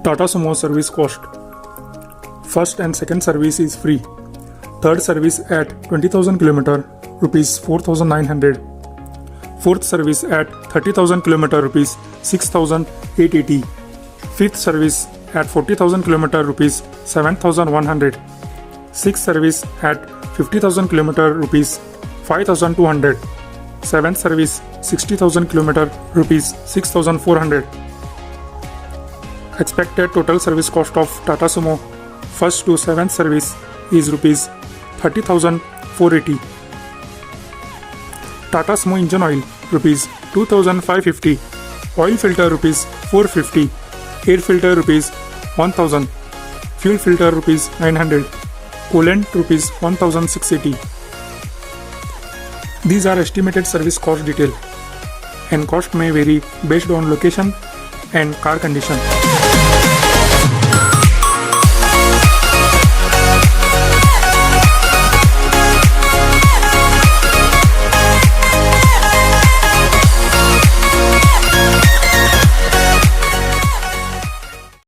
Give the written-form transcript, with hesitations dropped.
Tata Sumo service cost. First and second service is free. Third service at 20,000 km, rupees 4,900. Fourth service at 30,000 km, rupees 6,880. Fifth service at 40,000 km, rupees 7,100. Sixth service at 50,000 km, rupees 5,200. Seventh service 60,000 km, rupees 6,400. Expected total service cost of Tata Sumo first to seventh service is rupees 30,480. Tata Sumo engine oil rupees 2,550. Oil filter rupees 450. Air filter rupees 1,000. Fuel filter rupees 900. Coolant rupees 1,680. These are estimated service cost detail, and cost may vary based on location and car condition.